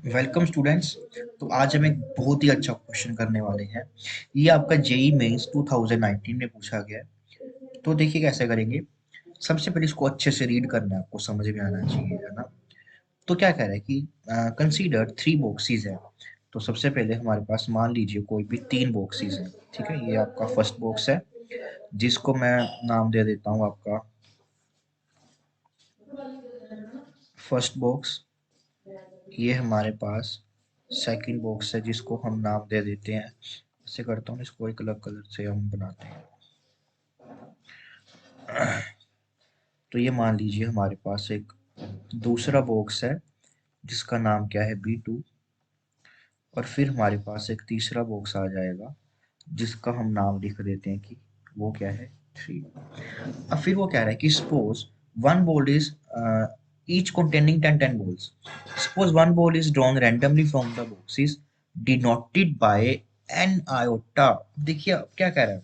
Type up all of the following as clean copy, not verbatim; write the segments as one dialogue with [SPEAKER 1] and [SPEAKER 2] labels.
[SPEAKER 1] Welcome students. तो आज हम एक बहुत ही अच्छा क्वेश्चन करने वाले हैं। ये आपका जेई मेंस 2019 में पूछा गया है। तो देखिए कैसे करेंगे। सबसे पहले इसको अच्छे से रीड करना है, आपको समझ में आना चाहिए, है ना। तो क्या कह रहा है कि कंसीडर थ्री बॉक्सेस है। तो सबसे पहले हमारे पास मान लीजिए कोई भी तीन बॉक्सेस है। ठीक है, ये आपका फर्स्ट बॉक्स है जिसको मैं नाम दे देता हूँ आपका फर्स्ट बॉक्स। ये हमारे पास सेकंड बॉक्स है जिसको हम नाम दे देते हैं, ऐसे करता हूँ, इसको एक अलग कलर से हम बनाते हैं। तो ये मान लीजिए हमारे पास एक दूसरा बॉक्स है जिसका नाम क्या है B2। और फिर हमारे पास एक तीसरा बॉक्स आ जाएगा जिसका हम नाम लिख देते हैं कि वो क्या है 3। अब फिर वो कह रहा है कि suppose one ball is each containing 10 balls. Suppose one ball is drawn randomly from the boxes denoted by an iota. देखिए अब क्या कह रहा है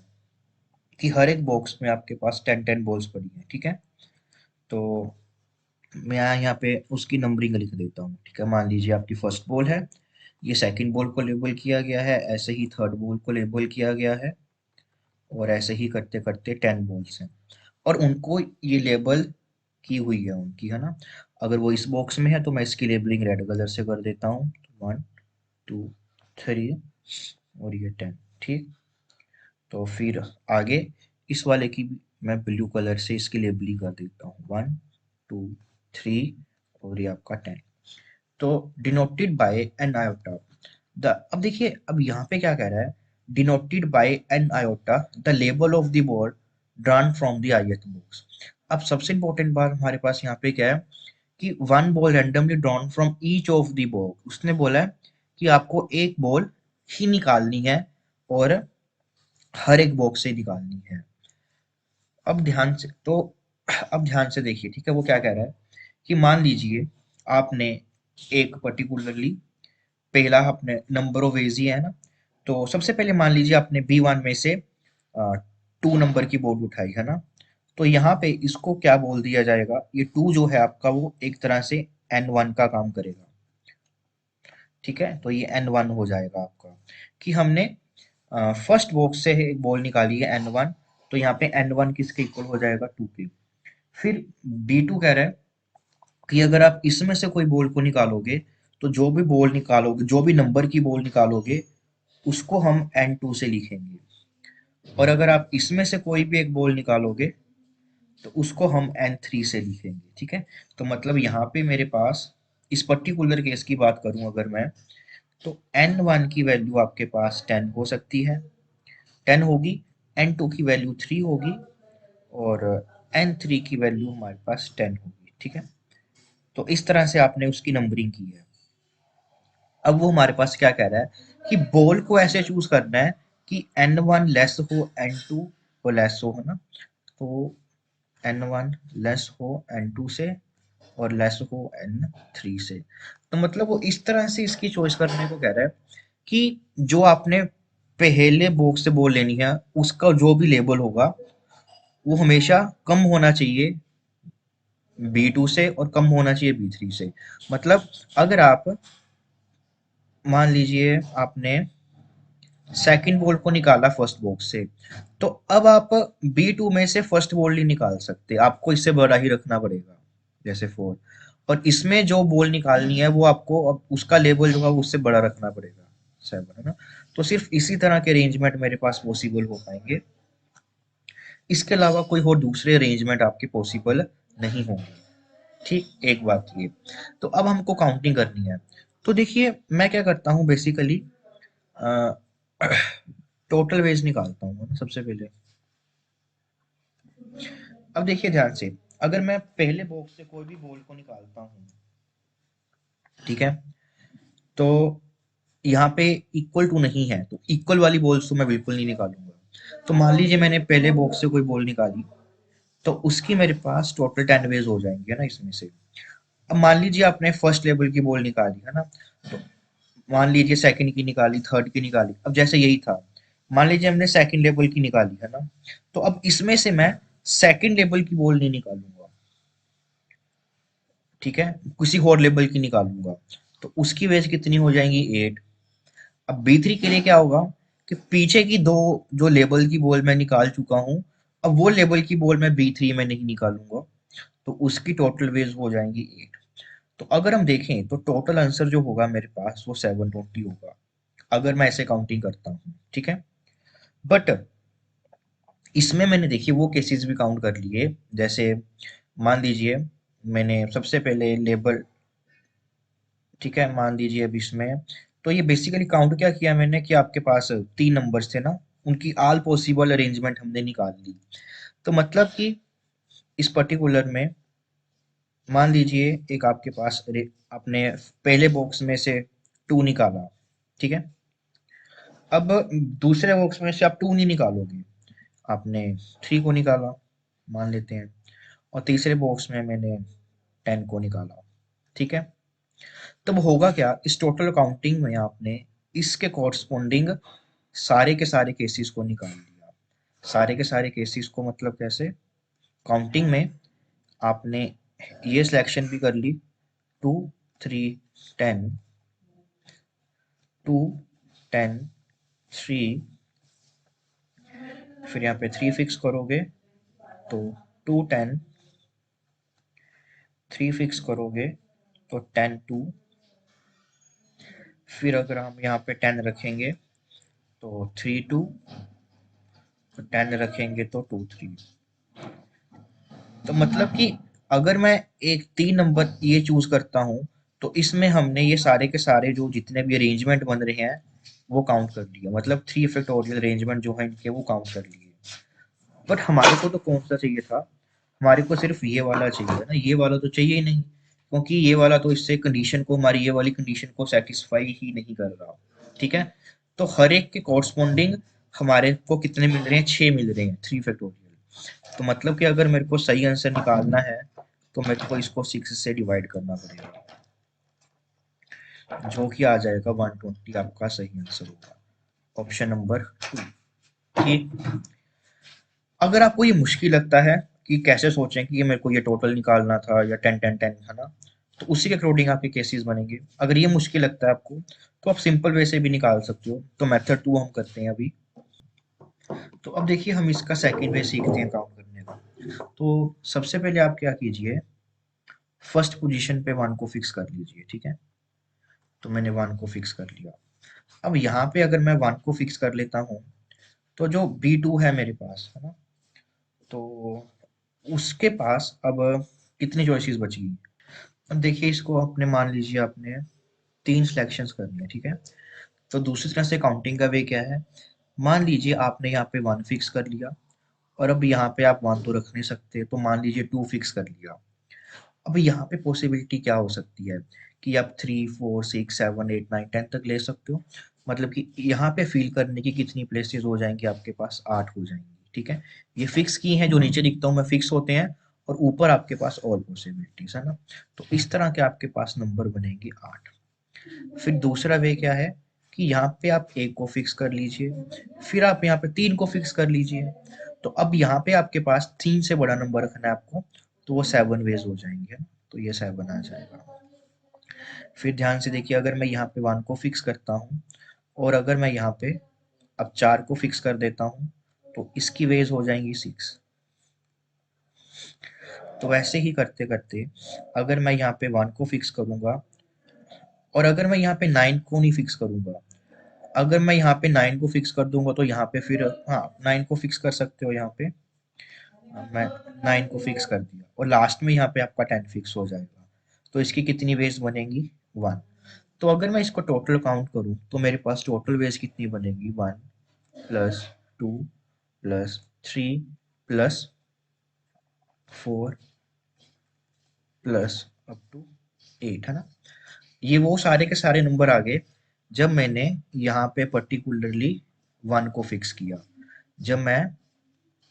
[SPEAKER 1] कि हर एक बॉक्स में आपके पास 10 बॉल्स पड़ी है। ठीक है, तो मैं यहाँ पे उसकी नंबरिंग लिख देता हूँ। ठीक है, मान लीजिए आपकी फर्स्ट बॉल है, ये सेकंड बॉल को लेबल किया गया है, ऐसे ही थर्ड बॉल को लेबल किया गया है, और ऐसे ही करते करते 10 बॉल्स हैं और उनको ये लेबल की हुई है उनकी, है ना। अगर वो इस बॉक्स में है तो मैं इसकी लेबलिंग रेड कलर से कर देता हूँ, 1 2 3 और ये 10। ठीक, तो फिर आगे इस वाले की भी मैं ब्लू कलर से इसकी लेबलिंग कर देता हूँ, 1 2 3 और ये आपका 10। तो denoted by an iota the. अब देखिए अब यहाँ पे क्या कह रहा है, denoted by an iota the label of the ball drawn from the ith box. अब सबसे इंपॉर्टेंट बात हमारे पास यहाँ पे क्या है कि one ball randomly drawn from each of the box. उसने बोला है कि आपको एक बॉल ही निकालनी है और हर एक बॉक्स से निकालनी है। अब ध्यान से तो अब ध्यान से देखिए, ठीक है, वो क्या कह रहा है कि मान लीजिए आपने एक पर्टिकुलरली पहला अपने नंबर ऑफ वेज ही है ना। तो सबसे पहले मान लीजिए आपने B1 में से 2 नंबर की बोर्ड उठाई है ना। तो यहाँ पे इसको क्या बोल दिया जाएगा, ये 2 जो है आपका वो एक तरह से N1 का काम करेगा। ठीक है, तो ये N1 हो जाएगा आपका कि हमने फर्स्ट बॉक्स से एक बॉल निकाली है N1। तो यहाँ पे N1 किसके इक्वल हो जाएगा, 2 के। फिर B2 कह रहा है कि अगर आप इसमें से कोई बॉल को निकालोगे तो जो भी बॉल निकालोगे, जो भी नंबर की बॉल निकालोगे उसको हम N2 से लिखेंगे। और अगर आप इसमें से कोई भी एक बॉल निकालोगे तो उसको हम N3 से लिखेंगे। ठीक है, तो मतलब यहाँ पे मेरे पास इस पर्टिकुलर केस की बात करूं अगर मैं, तो N1 की वैल्यू आपके पास 10 हो सकती है, 10 होगी। N2 की वैल्यू 3 होगी और N3 की वैल्यू हमारे पास 10 होगी। ठीक है, तो इस तरह से आपने उसकी नंबरिंग की है। अब वो हमारे पास क्या कह रहा है कि बॉल को ऐसे चूज करना है कि N1 लेस हो N2 को लेस हो, है ना। तो N1 लेस हो N2 से और लेस हो N3 से। तो मतलब वो इस तरह से इसकी चॉइस करने को कह रहा है कि जो आपने पहले बॉक्स से बॉल लेनी है उसका जो भी लेबल होगा वो हमेशा कम होना चाहिए B2 से और कम होना चाहिए B3 से। मतलब अगर आप मान लीजिए आपने सेकंड बॉल को निकाला फर्स्ट बॉक्स से, तो अब आप B2 में से फर्स्ट बॉल नहीं निकाल सकते, आपको इससे बड़ा ही रखना पड़ेगा, जैसे 4। और इसमें जो बॉल निकालनी है वो आपको अब उसका लेवल जो है उससे बड़ा रखना पड़ेगा, 7, है ना। तो सिर्फ इसी तरह के अरेंजमेंट मेरे पास पॉसिबल हो पाएंगे, इसके अलावा कोई और दूसरे अरेंजमेंट आपके पॉसिबल नहीं होंगे। ठीक, एक बात ये। तो अब हमको काउंटिंग करनी है। तो देखिए मैं क्या करता हूँ बेसिकली, टोटल वेज निकालता हूँ ना सबसे पहले। अब देखिए ध्यान से, अगर मैं पहले बॉक्स से कोई भी बॉल को निकालता हूँ, ठीक है, तो यहाँ पे इक्वल टू नहीं है तो इक्वल वाली बॉल्स तो मैं बिल्कुल नहीं निकालूंगा। तो मान लीजिए मैंने पहले बॉक्स से कोई बॉल निकाली, तो उसकी मेरे पास टोटल 10 वेज हो जाएंगे ना इसमें से। अब मान लीजिए आपने फर्स्ट लेवल की बॉल निकाली है ना, तो मान लीजिए सेकंड की निकाली, थर्ड की निकाली। अब जैसे यही था, मान लीजिए हमने सेकंड लेवल की निकाली है ना, तो अब इसमें से मैं सेकंड लेवल की बॉल नहीं निकालूंगा, ठीक है, किसी और लेवल की निकालूंगा। तो उसकी वेज कितनी हो जाएंगी 8। अब B3 के लिए क्या होगा कि पीछे की दो जो लेबल की बॉल मैं निकाल चुका हूँ, अब वो लेबल की बॉल मैं B3 में नहीं निकालूंगा, तो उसकी टोटल वेज हो जाएंगी 8। तो अगर हम देखें तो टोटल आंसर जो होगा मेरे पास वो 720 होगा, अगर मैं ऐसे काउंटिंग करता हूँ, ठीक है। बट इसमें मैंने देखिए वो केसेस भी काउंट कर लिए, जैसे मान लीजिए मैंने सबसे पहले लेबल, ठीक है, मान लीजिए अब इसमें, तो ये बेसिकली काउंट क्या किया मैंने कि आपके पास 3 नंबर्स थे ना, उनकी ऑल पॉसिबल अरेंजमेंट हमने निकाल ली। तो मतलब कि इस पर्टिकुलर में मान लीजिए एक आपके पास आपने पहले बॉक्स में से 2 निकाला, ठीक है। अब दूसरे बॉक्स में से आप 2 नहीं निकालोगे, आपने 3 को निकाला मान लेते हैं, और तीसरे बॉक्स में मैंने 10 को निकाला, ठीक है। तब होगा क्या, इस टोटल काउंटिंग में आपने इसके कॉरस्पॉन्डिंग सारे के सारे केसेस को निकाल लिया। सारे के सारे केसेस को मतलब कैसे, काउंटिंग में आपने ये सिलेक्शन भी कर ली, 2 3 10, 2 10 3, फिर यहाँ पे 3 फिक्स करोगे तो 2 10, 3 फिक्स करोगे तो 10 2, फिर अगर हम यहाँ पे 10 रखेंगे तो 3 2, तो 10 रखेंगे तो 2 3। तो मतलब कि अगर मैं एक 3 नंबर ये चूज करता हूँ, तो इसमें हमने ये सारे के सारे जो जितने भी अरेंजमेंट बन रहे हैं वो काउंट कर लिए, मतलब 3 फैक्टोरियल अरेंजमेंट जो है इनके वो काउंट कर लिए। बट हमारे को तो कौन सा चाहिए था, हमारे को सिर्फ ये वाला चाहिए ना, ये वाला तो चाहिए ही नहीं, क्योंकि ये वाला तो इससे कंडीशन को, हमारी ये वाली कंडीशन को सेटिस्फाई ही नहीं कर रहा, ठीक है। तो हर एक के कॉरस्पॉन्डिंग हमारे को कितने मिल रहे हैं, 6 मिल रहे हैं, 3 फैक्टोरियल। तो मतलब कि अगर मेरे को सही आंसर निकालना है तो मेरे को इसको 6 से डिवाइड करना पड़ेगा, जो कि आ जाएगा 120, आपका सही आंसर होगा ऑप्शन नंबर 2। ठीक। अगर आपको ये मुश्किल लगता है कि कैसे सोचें कि ये मेरे को ये टोटल निकालना था या 10 10 10 है ना, तो उसी के अकॉर्डिंग आपके केसेस बनेंगे। अगर ये मुश्किल लगता है आपको तो आप सिंपल वे से भी निकाल सकते हो, तो मेथड 2 हम करते हैं अभी। तो अब देखिए हम इसका सेकंड वे सीखते हैं काउंट करने का। तो सबसे पहले आप क्या कीजिए, फर्स्ट पोजीशन पे 1 को फिक्स कर लीजिए, ठीक है। तो मैंने 1 को फिक्स कर लिया। अब यहाँ पे अगर मैं 1 को फिक्स कर लेता हूँ, तो जो B2 है मेरे पास, है ना, तो उसके पास अब कितनी चॉइसेस बची। अब देखिए इसको आपने मान लीजिए आपने 3 सिलेक्शंस करनी है, ठीक है। तो दूसरी तरह से काउंटिंग का वे क्या है, मान लीजिए आपने यहाँ पे 1 फिक्स कर लिया, और अब यहाँ पे आप 1 तो रख नहीं सकते, तो मान लीजिए 2 फिक्स कर लिया। अब यहाँ पे पॉसिबिलिटी क्या हो सकती है कि आप 3 4 6 7 8 9 10 तक ले सकते हो, मतलब कि यहाँ पे फिल करने की कितनी प्लेसेस हो जाएंगी आपके पास, 8 हो जाएंगी, ठीक है। ये फिक्स की हैं, जो नीचे दिखता हूँ मैं फिक्स होते हैं, और ऊपर आपके पास ऑल पॉसिबिलिटीज है ना। तो इस तरह के आपके पास नंबर बनेंगे 8। फिर दूसरा वे क्या है कि यहाँ पे आप 1 को फिक्स कर लीजिए, फिर आप यहाँ पे 3 को फिक्स कर लीजिए। तो अब यहाँ पे आपके पास 3 से बड़ा नंबर रखना है आपको, तो वो 7 वेज हो जाएंगे, तो ये 7 आ जाएगा। फिर ध्यान से देखिए, अगर मैं यहाँ पे 1 को फिक्स करता हूँ, और अगर मैं यहाँ पे अब 4 को फिक्स कर देता हूँ, तो इसकी वेज हो जाएंगी 6। तो वैसे ही करते करते अगर मैं यहाँ पे 1 को फिक्स करूंगा, और अगर मैं यहाँ पे 9 को नहीं फिक्स करूंगा, अगर मैं यहाँ पे 9 को फिक्स कर दूंगा तो यहाँ पे फिर, हाँ 9 को फिक्स कर सकते हो यहाँ पे, मैं 9 को फिक्स कर दिया, और लास्ट में यहाँ पे आपका 10 फिक्स हो जाएगा। तो इसकी कितनी वेज बनेंगी, 1। तो अगर मैं इसको टोटल काउंट करूँ तो मेरे पास टोटल वेज कितनी बनेगी, 1 plus 2 plus 3 plus 4 plus up to 8, है ना। ये वो सारे के सारे नंबर आ गए जब मैंने यहाँ पे पर्टिकुलरली 1 को फिक्स किया। जब मैं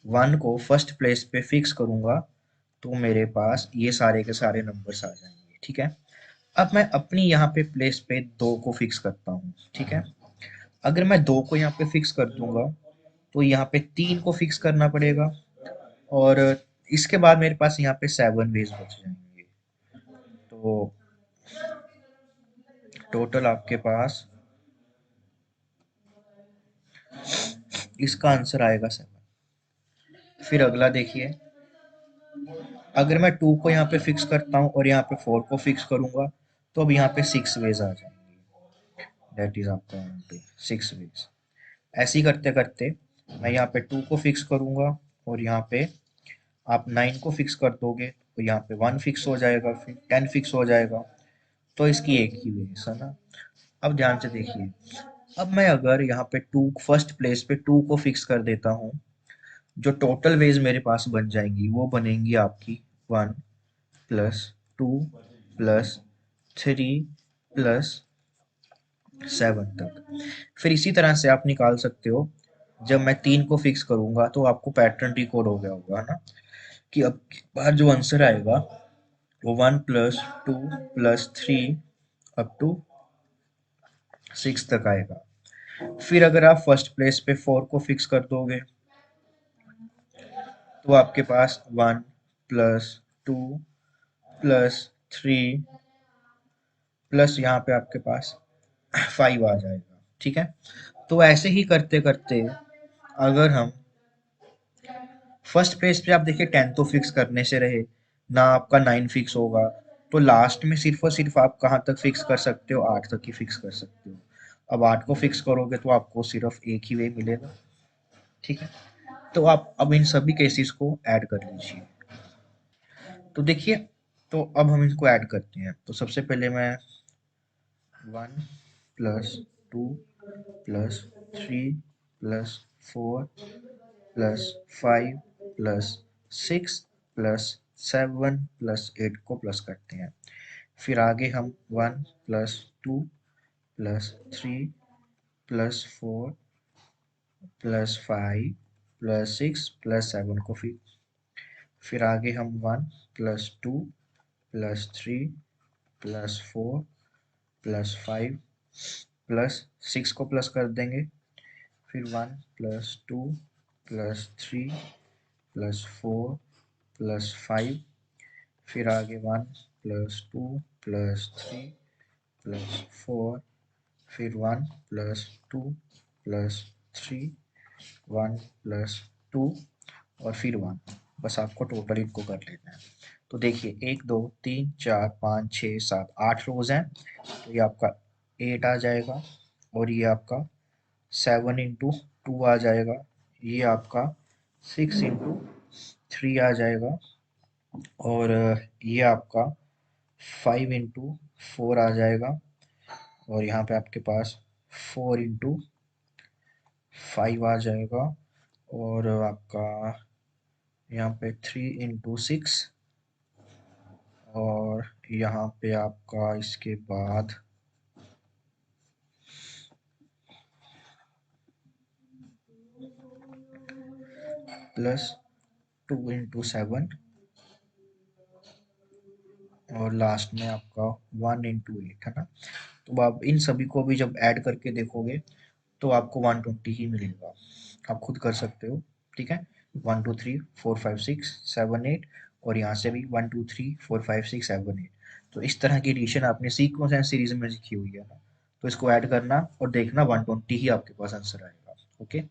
[SPEAKER 1] 1 को फर्स्ट प्लेस पे फिक्स करूंगा तो मेरे पास ये सारे के सारे नंबर्स आ जाएंगे, ठीक है। अब मैं अपनी यहाँ पे प्लेस पे 2 को फिक्स करता हूँ, ठीक है। अगर मैं 2 को यहाँ पे फिक्स कर दूंगा तो यहाँ पे 3 को फिक्स करना पड़ेगा, और इसके बाद मेरे पास यहाँ पे 7 वेज बच जाएंगे। तो टोटल आपके पास इसका आंसर आएगा 7। फिर अगला देखिए, अगर मैं 2 को यहाँ पे फिक्स करता हूँ और यहाँ पे 4 को फिक्स करूंगा तो अब यहाँ पे 6 वेज आ जाएंगे। दैट इज आपका यहाँ पे 6 वेज। ऐसे ही करते करते मैं यहाँ पे 2 को फिक्स करूंगा और यहाँ पे आप 9 को फिक्स कर दोगे तो यहाँ पे 1 फिक्स हो जाएगा, फिर 10 फिक्स हो जाएगा। तो इसकी एक ही वेज है ना। अब ध्यान से देखिए, अब मैं अगर यहाँ पे 2 फर्स्ट प्लेस पे 2 को फिक्स कर देता हूँ, जो टोटल वेज मेरे पास बन जाएंगी वो बनेंगी आपकी 1 प्लस 2 प्लस 3 प्लस 7 तक। फिर इसी तरह से आप निकाल सकते हो, जब मैं 3 को फिक्स करूंगा तो आपको पैटर्न डिकोड हो गया होगा ना, कि अब की बार जो आंसर आएगा वो 1 प्लस 2 प्लस 3 अप टू 6 तक आएगा। फिर अगर आप फर्स्ट प्लेस पे 4 को फिक्स कर दोगे तो आपके पास 1 प्लस 2 प्लस 3 प्लस यहाँ पे आपके पास 5 आ जाएगा। ठीक है, तो ऐसे ही करते करते अगर हम फर्स्ट प्लेस पे, आप देखिए 10 तो फिक्स करने से रहे ना, आपका 9 फिक्स होगा, तो लास्ट में सिर्फ और सिर्फ आप कहाँ तक फिक्स कर सकते हो, 8 तक ही फिक्स कर सकते हो। अब 8 को फिक्स करोगे तो आपको सिर्फ एक ही वे मिलेगा। ठीक है, तो आप अब इन सभी केसेस को ऐड कर लीजिए। तो देखिए, तो अब हम इनको ऐड करते हैं। तो सबसे पहले मैं 1 plus 2 plus 3 plus 4 plus 5 plus 6 plus 7 plus 8 को प्लस करते हैं। फिर आगे हम 1 plus 2 plus 3 plus 4 plus 5 plus 6 plus 7 को फिर आगे हम 1 plus 2 plus 3 plus 4 plus 5 plus 6 को प्लस कर देंगे। फिर 1 प्लस 2 प्लस 3 प्लस 4 प्लस 5, फिर आगे 1 प्लस 2 प्लस 3 प्लस 4, फिर 1 प्लस 2 प्लस 3, 1 प्लस 2 और फिर 1। बस आपको टोटल इनको कर लेना है। तो देखिए 1 2 3 4 5 6 7 8 रोज हैं, तो ये आपका 8 आ जाएगा, और ये आपका 7 इंटू 2 आ जाएगा, ये आपका 6 इंटू 3 आ जाएगा, और ये आपका 5 इंटू 4 आ जाएगा, और यहाँ पे आपके पास 4 इंटू 5 आ जाएगा, और आपका यहाँ पे 3 इंटू 6, और यहाँ पे आपका इसके बाद प्लस 2 इंटू 7, और लास्ट में आपका 1 इंटू 8 है ना। तो आप इन सभी को भी जब ऐड करके देखोगे तो आपको 120 ही मिलेगा। आप खुद कर सकते हो। ठीक है, 1 2 3 4 5 6 7 8, और यहाँ से भी 1 2 3 4 5 6 7 8। तो इस तरह की एडिशन आपने सीक्वेंस एंड सीरीज में सीखी हुई है ना, तो इसको ऐड करना और देखना 120 ही आपके पास आंसर आएगा। ओके।